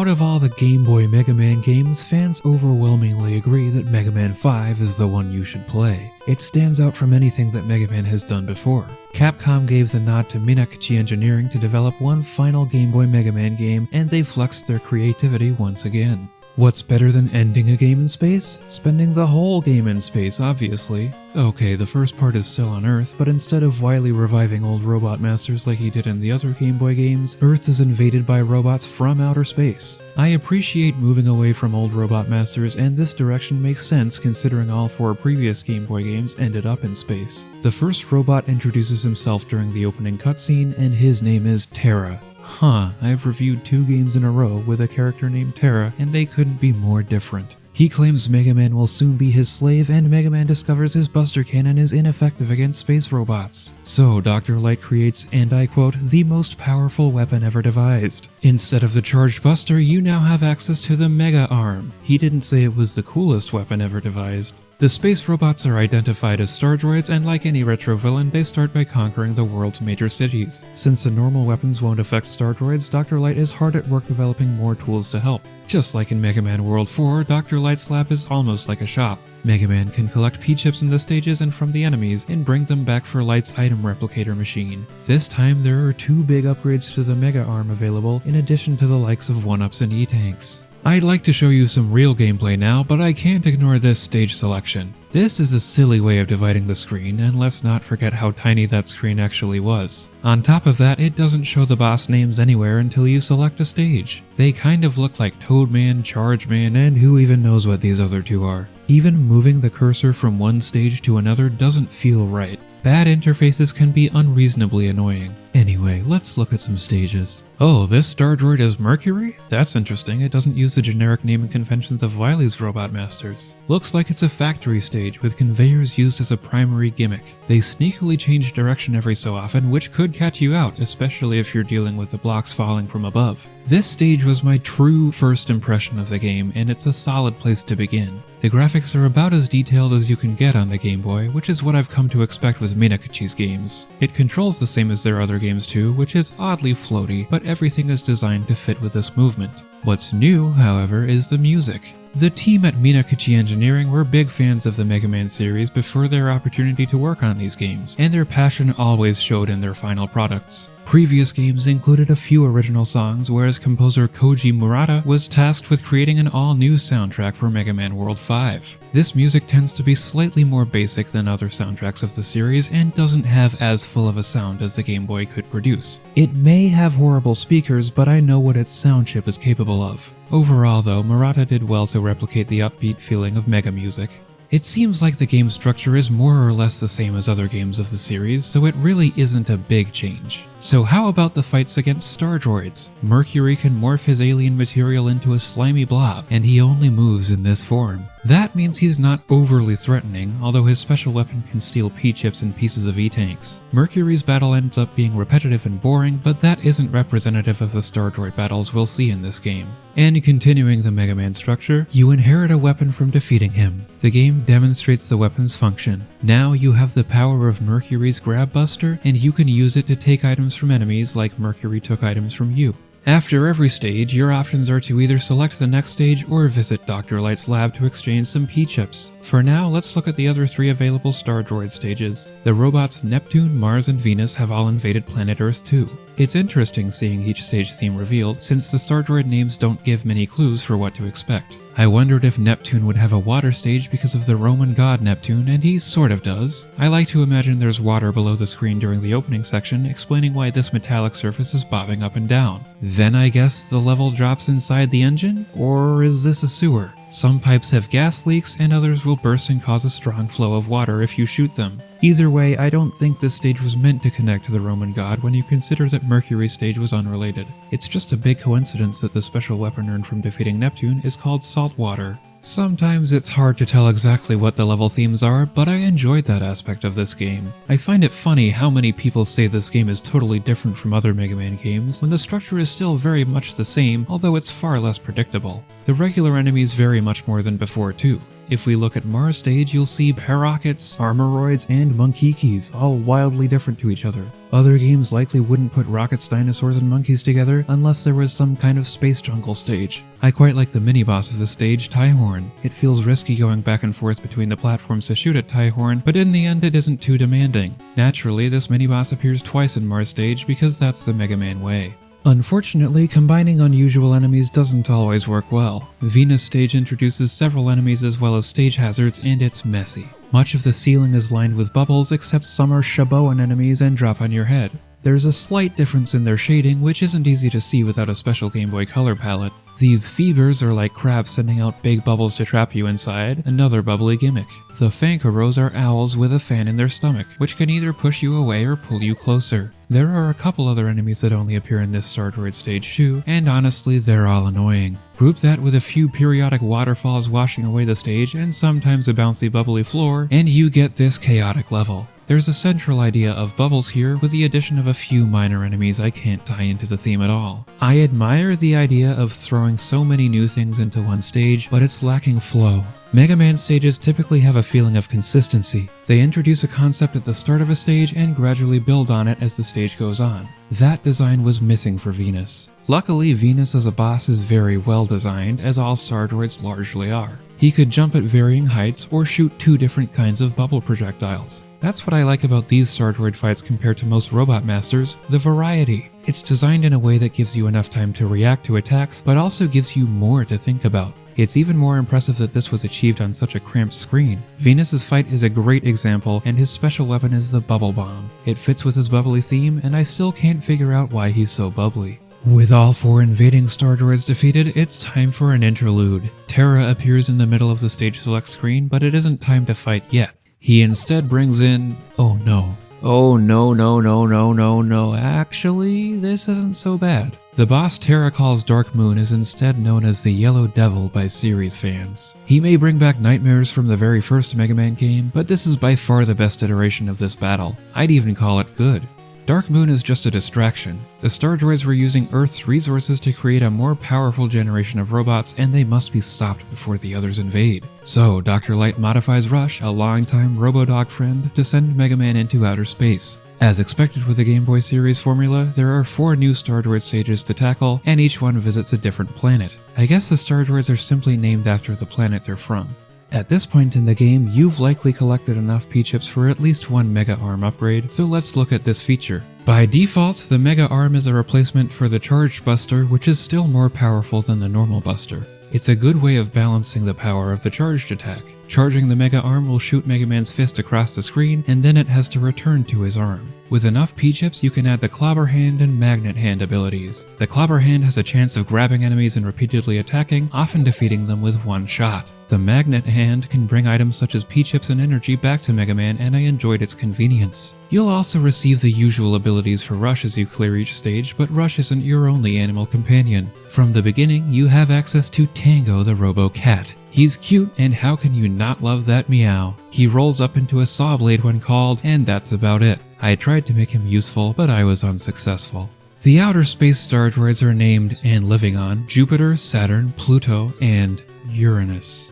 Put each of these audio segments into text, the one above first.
Out of all the Game Boy Mega Man games, fans overwhelmingly agree that Mega Man V is the one you should play. It stands out from anything that Mega Man has done before. Capcom gave the nod to Minakuchi Engineering to develop one final Game Boy Mega Man game, and they flexed their creativity once again. What's better than ending a game in space? Spending the whole game in space, obviously. Okay, the first part is still on Earth, but instead of Wily reviving old robot masters like he did in the other Game Boy games, Earth is invaded by robots from outer space. I appreciate moving away from old robot masters, and this direction makes sense considering all 4 previous Game Boy games ended up in space. The first robot introduces himself during the opening cutscene, and his name is Terra. I've reviewed 2 games in a row with a character named Terra, and they couldn't be more different. He claims Mega Man will soon be his slave, and Mega Man discovers his Buster Cannon is ineffective against space robots. So Dr. Light creates, and I quote, the most powerful weapon ever devised. Instead of the Charged Buster, you now have access to the Mega Arm. He didn't say it was the coolest weapon ever devised. The space robots are identified as star droids, and like any retro villain, they start by conquering the world's major cities. Since the normal weapons won't affect star droids, Dr. Light is hard at work developing more tools to help. Just like in Mega Man World 4, Dr. Light's lab is almost like a shop. Mega Man can collect P-chips in the stages and from the enemies, and bring them back for Light's item replicator machine. This time there are 2 big upgrades to the Mega Arm available, in addition to the likes of 1-ups and E-tanks. I'd like to show you some real gameplay now, but I can't ignore this stage selection. This is a silly way of dividing the screen, and let's not forget how tiny that screen actually was. On top of that, it doesn't show the boss names anywhere until you select a stage. They kind of look like Toadman, Chargeman, and who even knows what these other 2 are. Even moving the cursor from one stage to another doesn't feel right. Bad interfaces can be unreasonably annoying. Anyway, let's look at some stages. Oh, this star droid is Mercury? That's interesting, it doesn't use the generic naming conventions of Wily's Robot Masters. Looks like it's a factory stage with conveyors used as a primary gimmick. They sneakily change direction every so often, which could catch you out, especially if you're dealing with the blocks falling from above. This stage was my true first impression of the game, and it's a solid place to begin. The graphics are about as detailed as you can get on the Game Boy, which is what I've come to expect with Minakuchi's games. It controls the same as their other games too, which is oddly floaty, but everything is designed to fit with this movement. What's new, however, is the music. The team at Minakuchi Engineering were big fans of the Mega Man series before their opportunity to work on these games, and their passion always showed in their final products. Previous games included a few original songs, whereas composer Koji Murata was tasked with creating an all-new soundtrack for Mega Man World 5. This music tends to be slightly more basic than other soundtracks of the series and doesn't have as full of a sound as the Game Boy could produce. It may have horrible speakers, but I know what its sound chip is capable of. Overall though, Murata did well to replicate the upbeat feeling of Mega music. It seems like the game structure is more or less the same as other games of the series, so it really isn't a big change. So how about the fights against star droids? Mercury can morph his alien material into a slimy blob, and he only moves in this form. That means he's not overly threatening, although his special weapon can steal P-chips and pieces of E-tanks. Mercury's battle ends up being repetitive and boring, but that isn't representative of the Star Droid battles we'll see in this game. And continuing the Mega Man structure, you inherit a weapon from defeating him. The game demonstrates the weapon's function. Now you have the power of Mercury's Grab Buster, and you can use it to take items from enemies like Mercury took items from you. After every stage, your options are to either select the next stage or visit Dr. Light's lab to exchange some P-chips. For now, let's look at the other 3 available Star Droid stages. The robots Neptune, Mars, and Venus have all invaded planet Earth too. It's interesting seeing each stage theme revealed, since the Star Droid names don't give many clues for what to expect. I wondered if Neptune would have a water stage because of the Roman god Neptune, and he sort of does. I like to imagine there's water below the screen during the opening section, explaining why this metallic surface is bobbing up and down. Then I guess the level drops inside the engine? Or is this a sewer? Some pipes have gas leaks, and others will burst and cause a strong flow of water if you shoot them. Either way, I don't think this stage was meant to connect to the Roman god when you consider that Mercury's stage was unrelated. It's just a big coincidence that the special weapon earned from defeating Neptune is called salt water. Sometimes it's hard to tell exactly what the level themes are, but I enjoyed that aspect of this game. I find it funny how many people say this game is totally different from other Mega Man games, when the structure is still very much the same, although it's far less predictable. The regular enemies vary much more than before too. If we look at Mars stage, you'll see Parockets, Armoroids, and Monkikis, all wildly different to each other. Other games likely wouldn't put rockets, dinosaurs, and monkeys together unless there was some kind of space jungle stage. I quite like the mini-boss of this stage, Tyhorn. It feels risky going back and forth between the platforms to shoot at Tyhorn, but in the end it isn't too demanding. Naturally, this mini-boss appears twice in Mars stage because that's the Mega Man way. Unfortunately, combining unusual enemies doesn't always work well. Venus stage introduces several enemies as well as stage hazards, and it's messy. Much of the ceiling is lined with bubbles, except some are Shaboan enemies and drop on your head. There's a slight difference in their shading, which isn't easy to see without a special Game Boy Color palette. These fevers are like crabs sending out big bubbles to trap you inside, another bubbly gimmick. The Fankaros are owls with a fan in their stomach, which can either push you away or pull you closer. There are a couple other enemies that only appear in this Star Droid stage too, and honestly they're all annoying. Group that with a few periodic waterfalls washing away the stage and sometimes a bouncy bubbly floor, and you get this chaotic level. There's a central idea of bubbles here with the addition of a few minor enemies I can't tie into the theme at all. I admire the idea of throwing so many new things into one stage, but it's lacking flow. Mega Man stages typically have a feeling of consistency. They introduce a concept at the start of a stage and gradually build on it as the stage goes on. That design was missing for Venus. Luckily, Venus as a boss is very well designed, as all Star Droids largely are. He could jump at varying heights or shoot two different kinds of bubble projectiles. That's what I like about these Star Droid fights compared to most Robot Masters, the variety. It's designed in a way that gives you enough time to react to attacks, but also gives you more to think about. It's even more impressive that this was achieved on such a cramped screen. Venus's fight is a great example, and his special weapon is the Bubble Bomb. It fits with his bubbly theme, and I still can't figure out why he's so bubbly. With all four invading Star Droids defeated, it's time for an interlude. Terra appears in the middle of the stage select screen, but it isn't time to fight yet. He instead brings in... oh no. Oh no, actually, this isn't so bad. The boss Terra calls Dark Moon is instead known as the Yellow Devil by series fans. He may bring back nightmares from the very first Mega Man game, but this is by far the best iteration of this battle. I'd even call it good. Dark Moon is just a distraction. The Star Droids were using Earth's resources to create a more powerful generation of robots, and they must be stopped before the others invade. So, Dr. Light modifies Rush, a longtime Robodog friend, to send Mega Man into outer space. As expected with the Game Boy series formula, there are 4 new Star Droid stages to tackle, and each one visits a different planet. I guess the Star Droids are simply named after the planet they're from. At this point in the game, you've likely collected enough P-chips for at least one Mega Arm upgrade, so let's look at this feature. By default, the Mega Arm is a replacement for the Charged Buster, which is still more powerful than the normal Buster. It's a good way of balancing the power of the charged attack. Charging the Mega Arm will shoot Mega Man's fist across the screen, and then it has to return to his arm. With enough P-chips, you can add the Clobber Hand and Magnet Hand abilities. The Clobber Hand has a chance of grabbing enemies and repeatedly attacking, often defeating them with one shot. The Magnet Hand can bring items such as P-chips and energy back to Mega Man, and I enjoyed its convenience. You'll also receive the usual abilities for Rush as you clear each stage, but Rush isn't your only animal companion. From the beginning, you have access to Tango the Robo-Cat. He's cute, and how can you not love that meow? He rolls up into a saw blade when called, and that's about it. I tried to make him useful, but I was unsuccessful. The outer space Star Droids are named, and living on, Jupiter, Saturn, Pluto, and Uranus.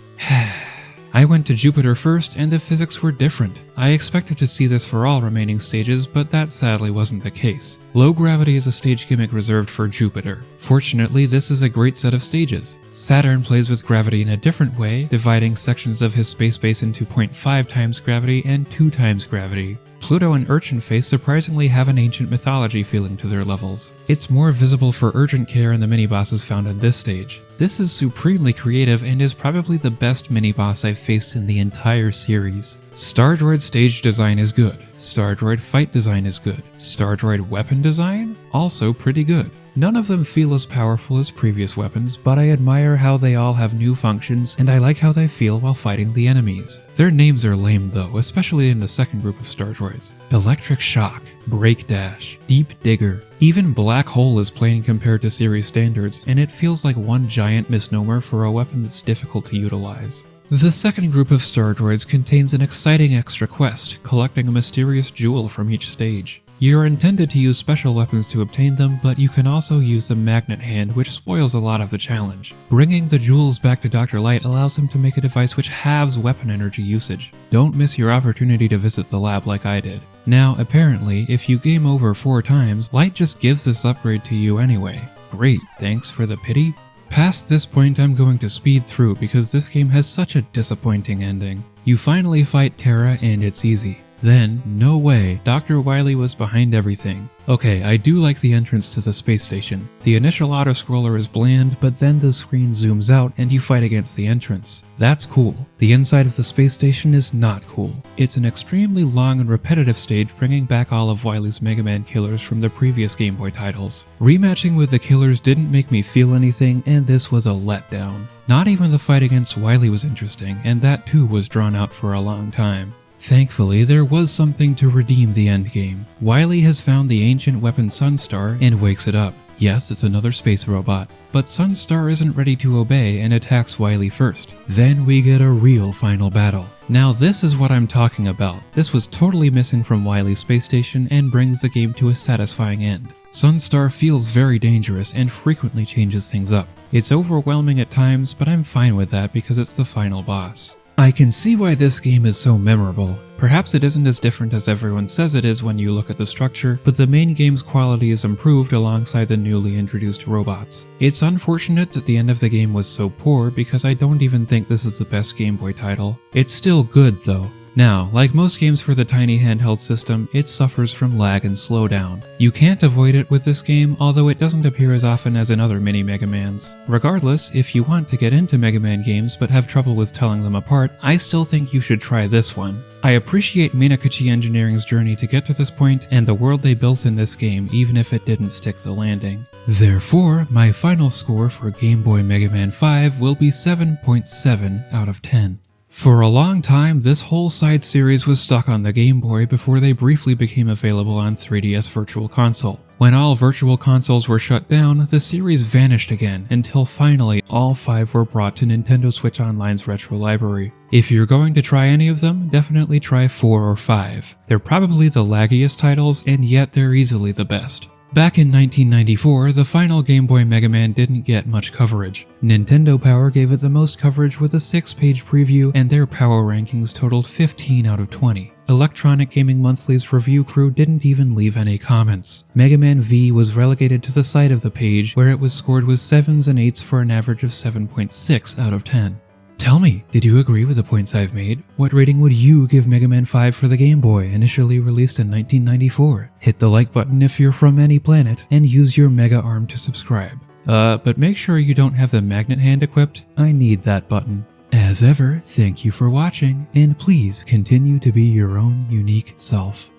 I went to Jupiter first, and the physics were different. I expected to see this for all remaining stages, but that sadly wasn't the case. Low gravity is a stage gimmick reserved for Jupiter. Fortunately, this is a great set of stages. Saturn plays with gravity in a different way, dividing sections of his space base into 0.5 times gravity and 2 times gravity. Pluto and Urchin Face surprisingly have an ancient mythology feeling to their levels. It's more visible for Urgent Care and the mini-bosses found in this stage. This is supremely creative and is probably the best mini-boss I've faced in the entire series. Star Droid stage design is good. Star Droid fight design is good. Star Droid weapon design? Also pretty good. None of them feel as powerful as previous weapons, but I admire how they all have new functions, and I like how they feel while fighting the enemies. Their names are lame though, especially in the second group of Star Droids. Electric Shock, Break Dash, Deep Digger, even Black Hole is plain compared to series standards, and it feels like one giant misnomer for a weapon that's difficult to utilize. The second group of Star Droids contains an exciting extra quest, collecting a mysterious jewel from each stage. You're intended to use special weapons to obtain them, but you can also use the magnet hand, which spoils a lot of the challenge. Bringing the jewels back to Dr. Light allows him to make a device which halves weapon energy usage. Don't miss your opportunity to visit the lab like I did. Now, apparently, if you game over 4 times, Light just gives this upgrade to you anyway. Great, thanks for the pity. Past this point I'm going to speed through because this game has such a disappointing ending. You finally fight Terra and it's easy. Then, no way, Dr. Wily was behind everything. Okay, I do like the entrance to the space station. The initial auto-scroller is bland, but then the screen zooms out and you fight against the entrance. That's cool. The inside of the space station is not cool. It's an extremely long and repetitive stage bringing back all of Wily's Mega Man killers from the previous Game Boy titles. Rematching with the killers didn't make me feel anything, and this was a letdown. Not even the fight against Wily was interesting, and that too was drawn out for a long time. Thankfully, there was something to redeem the endgame. Wily has found the ancient weapon Sunstar and wakes it up. Yes, it's another space robot, but Sunstar isn't ready to obey and attacks Wily first. Then we get a real final battle. Now this is what I'm talking about. This was totally missing from Wily's space station and brings the game to a satisfying end. Sunstar feels very dangerous and frequently changes things up. It's overwhelming at times, but I'm fine with that because it's the final boss. I can see why this game is so memorable. Perhaps it isn't as different as everyone says it is when you look at the structure, but the main game's quality is improved alongside the newly introduced robots. It's unfortunate that the end of the game was so poor because I don't even think this is the best Game Boy title. It's still good though. Now, like most games for the tiny handheld system, it suffers from lag and slowdown. You can't avoid it with this game, although it doesn't appear as often as in other mini Mega Mans. Regardless, if you want to get into Mega Man games but have trouble with telling them apart, I still think you should try this one. I appreciate Minakuchi Engineering's journey to get to this point and the world they built in this game, even if it didn't stick the landing. Therefore, my final score for Game Boy Mega Man 5 will be 7.7 out of 10. For a long time, this whole side series was stuck on the Game Boy before they briefly became available on 3DS Virtual Console. When all Virtual Consoles were shut down, the series vanished again, until finally all 5 were brought to Nintendo Switch Online's retro library. If you're going to try any of them, definitely try 4 or 5. They're probably the laggiest titles, and yet they're easily the best. Back in 1994, the final Game Boy Mega Man didn't get much coverage. Nintendo Power gave it the most coverage with a 6-page preview, and their power rankings totaled 15 out of 20. Electronic Gaming Monthly's review crew didn't even leave any comments. Mega Man V was relegated to the side of the page, where it was scored with 7s and 8s for an average of 7.6 out of 10. Tell me, did you agree with the points I've made? What rating would you give Mega Man 5 for the Game Boy, initially released in 1994? Hit the like button if you're from any planet, and use your Mega Arm to subscribe. But make sure you don't have the magnet hand equipped. I need that button. As ever, thank you for watching, and please continue to be your own unique self.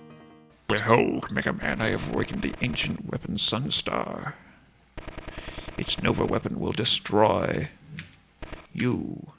Behold, Mega Man, I have awakened the ancient weapon Sunstar. Its Nova weapon will destroy you.